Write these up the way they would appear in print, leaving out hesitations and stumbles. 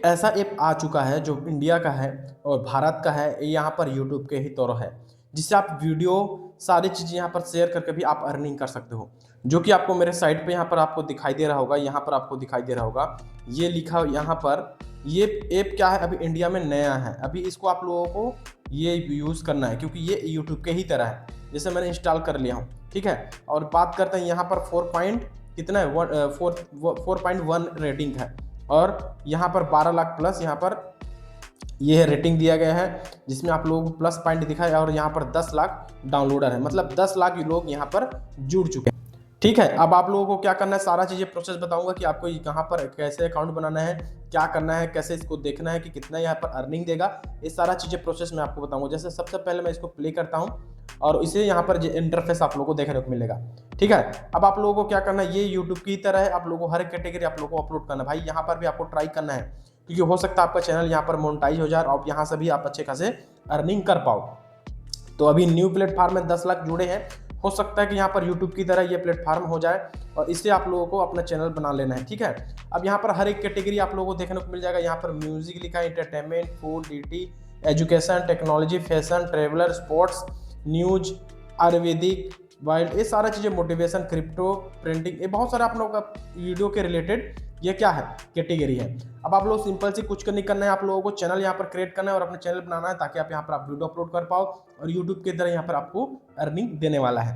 ऐसा ऐप आ चुका है जो इंडिया का है और भारत का है, यहाँ पर यूट्यूब के ही तौर है, जिससे आप वीडियो सारी चीज़ें यहाँ पर शेयर करके भी आप अर्निंग कर सकते हो। जो कि आपको मेरे साइट पे यहाँ पर आपको दिखाई दे रहा होगा, यहाँ पर आपको दिखाई दे रहा होगा, ये लिखा यहाँ पर। ये ऐप क्या है, अभी इंडिया में नया है, अभी इसको आप लोगों को ये यूज़ करना है क्योंकि ये यूट्यूब के ही तरह है। जैसे मैंने इंस्टॉल कर लिया हूँ, ठीक है। और बात करते हैं यहाँ पर 4 पॉइंट कितना है, 4.1 रेटिंग है और यहाँ पर 12 लाख प्लस यहाँ पर ये है रेटिंग दिया गया है, जिसमें आप लोगों को प्लस पॉइंट दिखा है और यहाँ पर 10 लाख डाउनलोडर है, मतलब 10 लाख लोग यहाँ पर जुड़ चुके हैं। ठीक है, अब आप लोगों को क्या करना है, सारा चीज़ें प्रोसेस बताऊंगा कि आपको कहाँ पर कैसे अकाउंट बनाना है, क्या करना है, कैसे इसको देखना है कि कितना यहाँ पर अर्निंग देगा, ये सारा चीज़ें प्रोसेस मैं आपको बताऊंगा। जैसे सबसे पहले मैं इसको प्ले करता हूँ और इसे यहाँ पर इंटरफेस आप लोगों को देखने को मिलेगा। ठीक है, अब आप लोगों को क्या करना है, ये यूट्यूब की तरह है, आप लोगों को हर कैटेगरी आप लोगों को अपलोड करना है। भाई यहाँ पर भी आपको ट्राई करना है क्योंकि हो सकता है आपका चैनल यहाँ पर मोनेटाइज हो जाए और यहाँ से भी आप अच्छे खासे अर्निंग कर पाओ। तो अभी न्यू प्लेटफॉर्म में 10 लाख जुड़े हैं, हो सकता है कि यहाँ पर यूट्यूब की तरह ये प्लेटफॉर्म हो जाए और इससे आप लोगों को अपना चैनल बना लेना है। ठीक है, अब यहाँ पर हर एक कैटेगरी आप लोगों को देखने को मिल जाएगा। यहाँ पर म्यूजिक लिखा है, entertainment, food, DT, education, technology, fashion, traveller, sports, news, Ayurvedic, wild, ये सारा चीज़ें, मोटिवेशन, क्रिप्टो, प्रिंटिंग, ये बहुत सारा आप लोगों का वीडियो के रिलेटेड ये क्या है, कैटेगरी है। अब आप लोग सिंपल से कुछ नहीं करना है, आप लोगों को चैनल यहाँ पर क्रिएट करना है और अपना चैनल बनाना है ताकि आप यहाँ पर आप वीडियो अपलोड कर पाओ और यूट्यूब की तरह यहाँ पर आपको अर्निंग देने वाला है।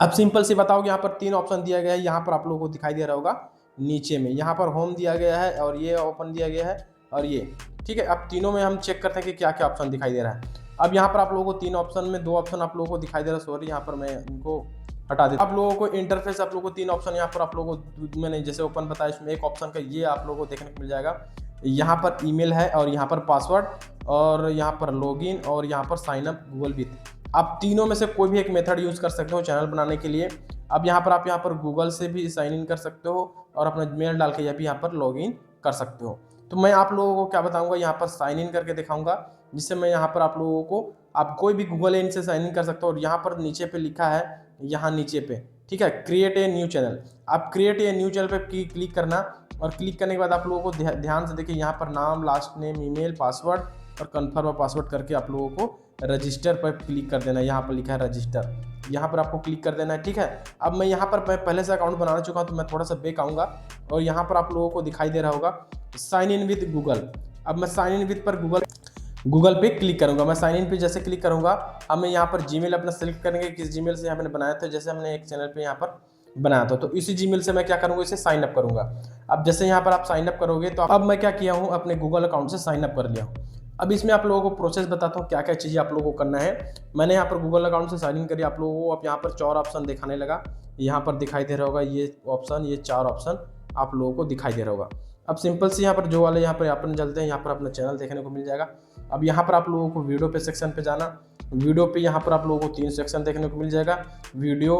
अब सिंपल से बताओ, यहाँ पर 3 ऑप्शन दिया गया है, यहाँ पर आप लोगों को दिखाई दे रहा होगा नीचे में, यहाँ पर होम दिया गया है और ये ओपन दिया गया है और ये। ठीक है, अब तीनों में हम चेक करते हैं कि क्या क्या ऑप्शन दिखाई दे रहा है। अब यहाँ पर आप लोगों को 3 ऑप्शन में 2 ऑप्शन आप लोगों को दिखाई दे रहा है, सॉरी यहाँ पर मैं इनको हटा देता हूं। आप लोगों को इंटरफेस आप लोगों को 3 ऑप्शन यहाँ पर आप लोगों को मैंने जैसे ओपन बताया, इसमें एक ऑप्शन का ये आप लोगों को देखने को मिल जाएगा। यहाँ पर ईमेल है और यहाँ पर पासवर्ड और यहाँ पर लॉगिन और यहाँ पर साइन अप गूगल विथ। आप तीनों में से कोई भी एक मेथड यूज़ कर सकते हो चैनल बनाने के लिए। अब यहाँ पर आप यहाँ पर गूगल से भी साइन इन कर सकते हो और अपना मेल डाल के यह भी यहाँ पर लॉगिन कर सकते हो। तो मैं आप लोगों को क्या बताऊंगा, यहाँ पर साइन इन करके दिखाऊंगा, जिससे मैं यहाँ पर आप लोगों को, आप कोई भी गूगल इन से साइन इन कर सकते हो। और यहाँ पर नीचे पे लिखा है, यहाँ नीचे पे, ठीक है, क्रिएट ए न्यू चैनल। आप क्रिएट ए न्यू चैनल पे क्लिक करना और क्लिक करने के बाद आप लोगों को ध्यान से देखिए, यहाँ पर नाम, लास्ट नेम, ईमेल, पासवर्ड और कन्फर्म पासवर्ड करके आप लोगों को रजिस्टर पर क्लिक कर देना है। यहाँ पर लिखा है रजिस्टर, यहाँ पर आपको क्लिक कर देना है। ठीक है, अब मैं यहाँ पर पहले से अकाउंट बनाना चुका हूँ तो मैं थोड़ा सा बैक आऊँगा और यहाँ पर आप लोगों को दिखाई दे रहा होगा साइन इन विद गूगल। अब मैं साइन इन विद पर गूगल पे क्लिक करूंगा। मैं साइन इन पे जैसे क्लिक करूंगा, अब मैं यहाँ पर जीमेल अपना सेलेक्ट करेंगे, किस जीमेल से हमने बनाया था। जैसे हमने एक चैनल पे यहाँ पर बनाया था तो इसी जीमेल से मैं क्या करूँगा, इसे साइन अप करूँगा। अब जैसे यहाँ पर आप साइन अप करोगे तो अब मैं क्या किया हूँ, अपने गूगल अकाउंट से साइन अप कर लिया हूँ। अब इसमें आप लोगों को प्रोसेस बताता हूँ क्या क्या चीज़ें आप लोगों को करना है। मैंने यहाँ पर गूगल अकाउंट से साइन इन करी, आप लोगों को अब यहाँ पर 4 ऑप्शन दिखाने लगा, यहाँ पर दिखाई दे रहा होगा ये ऑप्शन, ये 4 ऑप्शन आप लोगों को दिखाई दे रहा होगा। अब सिंपल से यहाँ पर जो वाले यहाँ पर अपन चलते हैं, यहाँ पर अपना चैनल देखने को मिल जाएगा। अब यहाँ पर आप लोगों को वीडियो पे सेक्शन पे जाना, वीडियो पे यहाँ पर आप लोगों को 3 सेक्शन देखने को मिल जाएगा, वीडियो,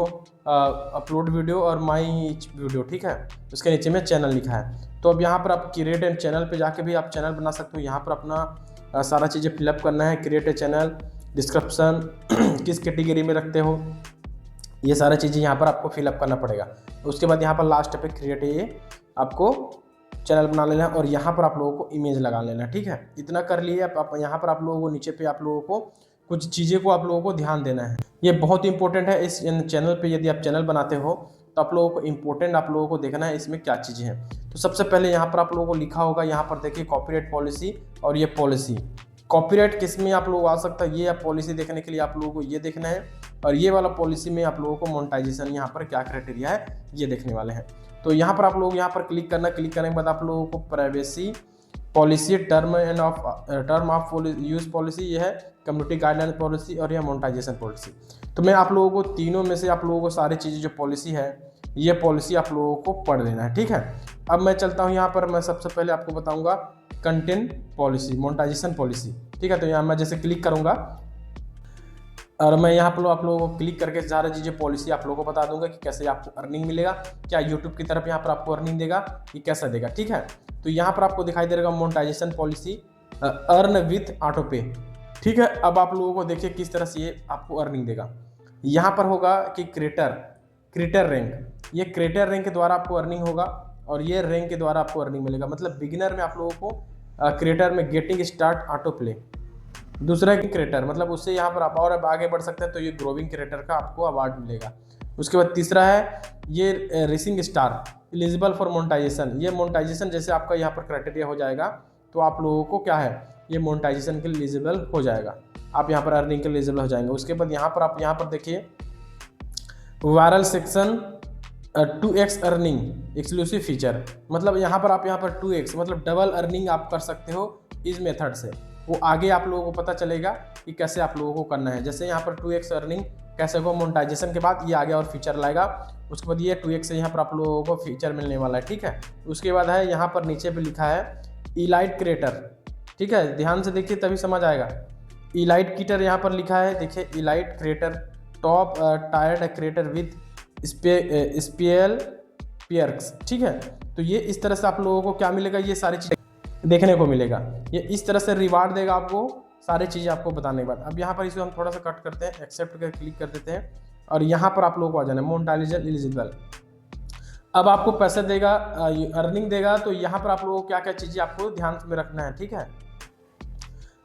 अपलोड वीडियो और माई वीडियो। ठीक है, उसके नीचे में चैनल लिखा है। तो अब यहाँ पर आप क्रिएट एंड चैनल पे जाके भी आप चैनल बना सकते हो। यहाँ पर अपना सारा चीज़ें फिलअप करना है, क्रिएट ए चैनल, डिस्क्रिप्शन, किस कैटेगरी में रखते हो, ये सारा चीज़ें यहाँ पर आपको फिलअप करना पड़ेगा। उसके बाद यहाँ पर लास्ट पे क्रिएट ए आपको चैनल बना लेना है और यहाँ पर आप लोगों को इमेज लगा लेना है। ठीक है, इतना कर लिए। आप यहाँ पर आप लोगों को नीचे पे आप लोगों को कुछ चीज़ें को आप लोगों को ध्यान देना है, ये बहुत इंपॉर्टेंट है। इस चैनल पे यदि आप चैनल बनाते हो तो आप लोगों को इंपॉर्टेंट आप लोगों को देखना है इसमें क्या चीज़ें हैं। तो सबसे पहले यहाँ पर आप लोगों को लिखा होगा, यहाँ पर देखिए कॉपीराइट पॉलिसी और ये पॉलिसी। कॉपीराइट किस में आप लोग आ सकता है, ये पॉलिसी देखने के लिए आप लोगों को ये देखना है और ये वाला पॉलिसी में आप लोगों को मोनेटाइजेशन यहाँ पर क्या क्राइटेरिया है ये देखने वाले हैं। तो यहाँ पर आप लोग यहाँ पर क्लिक करना, क्लिक करने के बाद आप लोगों को privacy policy, term of use policy, ये है कम्युनिटी गाइडलाइन पॉलिसी और यह मोनेटाइजेशन पॉलिसी। तो मैं आप लोगों को तीनों में से आप लोगों को सारी चीज़ें जो पॉलिसी है ये पॉलिसी आप लोगों को पढ़ लेना है। ठीक है, अब मैं चलता हूँ यहाँ पर, मैं सबसे पहले आपको बताऊँगा कंटेंट पॉलिसी, मोनेटाइजेशन पॉलिसी। ठीक है, तो यहाँ मैं जैसे क्लिक करूँगा और मैं यहाँ पर आप लोगों को क्लिक करके सारी चीज़ें पॉलिसी आप लोगों को बता दूंगा कि कैसे आपको अर्निंग मिलेगा, क्या यूट्यूब की तरफ यहाँ पर आपको अर्निंग देगा, ये कैसा देगा। ठीक है, तो यहाँ पर आपको दिखाई दे रहा monetisation policy, earn with auto pay. ठीक है, अब आप लोगों को देखिए किस तरह से ये आपको अर्निंग देगा। यहाँ पर होगा कि क्रिएटर रैंक, ये क्रिएटर रैंक के द्वारा आपको अर्निंग होगा और ये रैंक के द्वारा आपको अर्निंग मिलेगा। मतलब बिगिनर में आप लोगों को क्रिएटर में गेटिंग स्टार्ट ऑटो प्ले, दूसरा क्रिएटर मतलब उससे यहाँ पर आप और अब आगे बढ़ सकते हैं तो ये ग्रोविंग क्रिएटर का आपको अवार्ड मिलेगा। उसके बाद तीसरा है ये racing star eligible for monetisation. ये मोनेटाइजेशन जैसे आपका यहाँ पर क्राइटेरिया हो जाएगा तो आप लोगों को क्या है ये मोनेटाइजेशन के लिए एलिजिबल हो जाएगा, आप यहाँ पर अर्निंग के लिए एलिजिबल हो जाएंगे। उसके बाद यहाँ पर आप यहाँ पर देखिए viral section 2x earning exclusive feature, मतलब यहाँ पर 2x मतलब डबल अर्निंग आप कर सकते हो इस मेथड से। वो आगे आप लोगों को पता चलेगा कि कैसे आप लोगों को करना है। जैसे यहाँ पर 2x अर्निंग कैसे हो मोनेटाइजेशन के बाद ये आगे और फीचर लाएगा, उसके बाद ये 2x से यहाँ पर आप लोगों को फीचर मिलने वाला है, ठीक है। उसके बाद है यहाँ पर नीचे पे लिखा है इलाइट क्रिएटर, ठीक है, ध्यान से देखिए तभी समझ आएगा। इलाइट क्रिएटर यहाँ पर लिखा है, देखिए elite creator top tiered creator with spell piers, ठीक है। तो ये इस तरह से आप लोगों को क्या मिलेगा, ये सारी चीज़ें देखने को मिलेगा। ये इस तरह से रिवार्ड देगा आपको, सारी चीज़ें आपको बताने के बाद। अब यहाँ पर इसे हम थोड़ा सा कट करते हैं, एक्सेप्ट कर क्लिक कर देते हैं और यहाँ पर आप लोगों को आ जाना है मोनेटाइजेशन एलिजिबल। अब आपको पैसे देगा, अर्निंग देगा, तो यहाँ पर आप लोगों को क्या क्या चीज़ें आपको ध्यान में रखना है, ठीक है।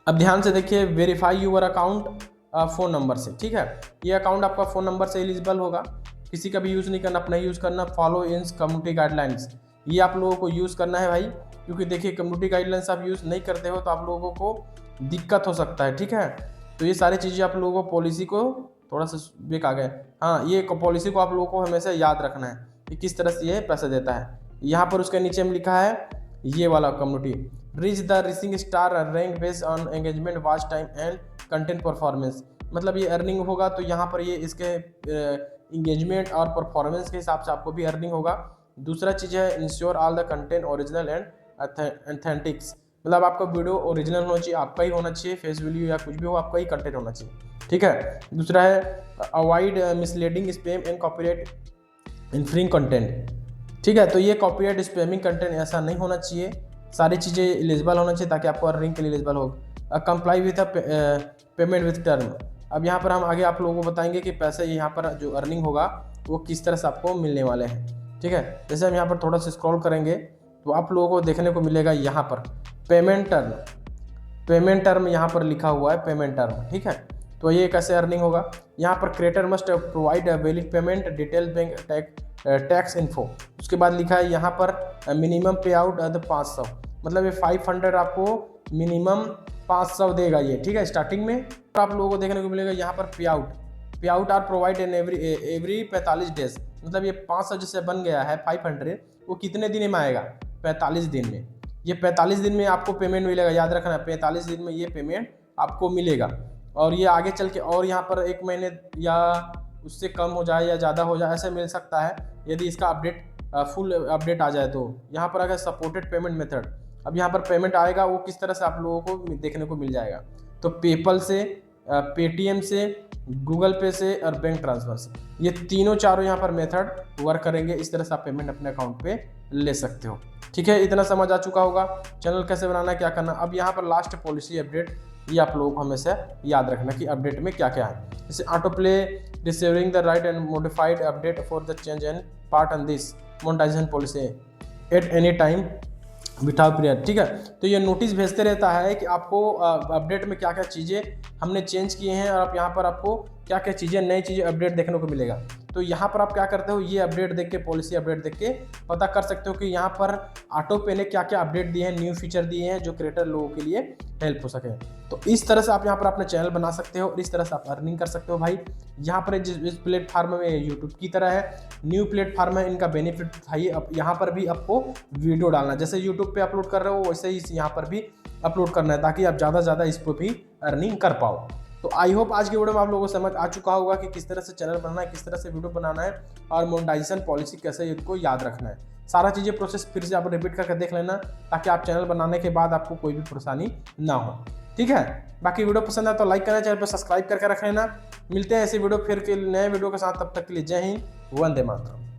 अब ध्यान से देखिए verify your account phone number से, ठीक है। ये अकाउंट आपका फ़ोन नंबर से एलिजिबल होगा, किसी का भी यूज़ नहीं करना, अपना यूज़ करना। फॉलो इन कम्युनिटी गाइडलाइंस, ये आप लोगों को यूज़ करना है भाई, क्योंकि देखिए कम्युनिटी गाइडलाइंस आप यूज़ नहीं करते हो तो आप लोगों को दिक्कत हो सकता है, ठीक है। तो ये सारी चीज़ें आप लोगों को पॉलिसी को थोड़ा सा बेक आ गए, हाँ ये पॉलिसी को आप लोगों को हमेशा याद रखना है कि किस तरह से ये पैसे देता है। यहाँ पर उसके नीचे में लिखा है ये वाला community reach the rising star rank based on engagement watch time and content performance, मतलब ये अर्निंग होगा तो यहाँ पर ये इसके इंगेजमेंट और परफॉर्मेंस के हिसाब से आपको भी अर्निंग होगा। दूसरा चीज़ है ensure all the content original and authentics, मतलब आपका वीडियो ओरिजिनल होना चाहिए, आपका ही होना चाहिए, फेस वैल्यू या कुछ भी हो आपका ही कंटेंट होना चाहिए, ठीक है। दूसरा है avoid misleading spam and copyright infringe content, ठीक है। तो ये कॉपीराइट स्पैमिंग कंटेंट ऐसा नहीं होना चाहिए, सारी चीज़ें एलिजिबल होना चाहिए ताकि आपको अर्निंग के लिए एलिजिबल हो। Comply with payment with term, अब यहाँ पर हम आगे आप लोगों को बताएंगे कि पैसे यहाँ पर जो अर्निंग होगा वो किस तरह से आपको मिलने वाले हैं, ठीक है। जैसे हम यहाँ पर थोड़ा सा स्क्रॉल करेंगे तो आप लोगों को देखने को मिलेगा यहाँ पर पेमेंट टर्म यहाँ पर लिखा हुआ है पेमेंट टर्म, ठीक है। तो ये कैसे अर्निंग होगा, यहाँ पर creator must provide a valid payment detail bank tax info. उसके बाद लिखा है यहाँ पर मिनिमम पे आउट 500, मतलब ये 500 आपको मिनिमम 500 देगा ये, ठीक है स्टार्टिंग में। आप लोगों को देखने को मिलेगा यहाँ पर pay out are provide in every 45 days, मतलब ये 500 जैसे बन गया है 500, वो कितने दिन में आएगा 45 दिन में। ये 45 दिन में आपको पेमेंट मिलेगा, याद रखना 45 दिन में ये पेमेंट आपको मिलेगा। और ये आगे चल के और यहाँ पर 1 महीने या उससे कम हो जाए या ज़्यादा हो जाए ऐसे मिल सकता है, यदि इसका अपडेट फुल अपडेट आ जाए तो। यहाँ पर अगर सपोर्टेड पेमेंट मेथड, अब यहाँ पर पेमेंट आएगा वो किस तरह से आप लोगों को देखने को मिल जाएगा, तो पेपल से, पेटीएम से, गूगल पे से और बैंक ट्रांसफर से, ये तीनों चारों यहाँ पर मेथड वर्क करेंगे। इस तरह से आप पेमेंट अपने अकाउंट पे ले सकते हो, ठीक है। इतना समझ आ चुका होगा चैनल कैसे बनाना है, क्या करना। अब यहाँ पर लास्ट पॉलिसी अपडेट, ये आप लोगों को हमेशा याद रखना कि अपडेट में क्या क्या है। जैसे auto play receiving the right and modified update for the change and part on this monetisation policy at any time without period, ठीक है। तो ये नोटिस भेजते रहता है कि आपको अपडेट में क्या क्या चीज़ें हमने चेंज किए हैं और आप यहाँ पर आपको क्या क्या चीज़ें नई चीज़ें अपडेट देखने को मिलेगा। तो यहाँ पर आप क्या करते हो, ये अपडेट देख के, पॉलिसी अपडेट देख के पता कर सकते हो कि यहाँ पर ऑटो पे ने क्या क्या अपडेट दिए हैं, न्यू फीचर दिए हैं जो क्रिएटर लोगों के लिए हेल्प हो सके। तो इस तरह से आप यहाँ पर अपना चैनल बना सकते हो और इस तरह से आप अर्निंग कर सकते हो भाई। यहाँ पर इस प्लेटफार्म में यूट्यूब की तरह है, न्यू प्लेटफार्म है, इनका बेनिफिट था अब यहाँ पर भी आपको वीडियो डालना, जैसे यूट्यूब पे अपलोड कर रहे हो वैसे ही यहाँ पर भी अपलोड करना है ताकि आप ज़्यादा से ज़्यादा इस पर भी अर्निंग कर पाओ। तो आई होप आज की वीडियो में आप लोगों को समझ आ चुका होगा कि किस तरह से चैनल बनाना है, किस तरह से वीडियो बनाना है और मोनेटाइजेशन पॉलिसी कैसे इनको याद रखना है। सारा चीज़ें प्रोसेस फिर से आप रिपीट करके देख लेना ताकि आप चैनल बनाने के बाद आपको कोई भी परेशानी ना हो, ठीक है। बाकी वीडियो पसंद आए तो लाइक करना, चैनल पर सब्सक्राइब करके रख लेना। मिलते हैं ऐसे वीडियो फिर के नए वीडियो के साथ, तब तक के लिए जय हिंद, वंदे मातरम।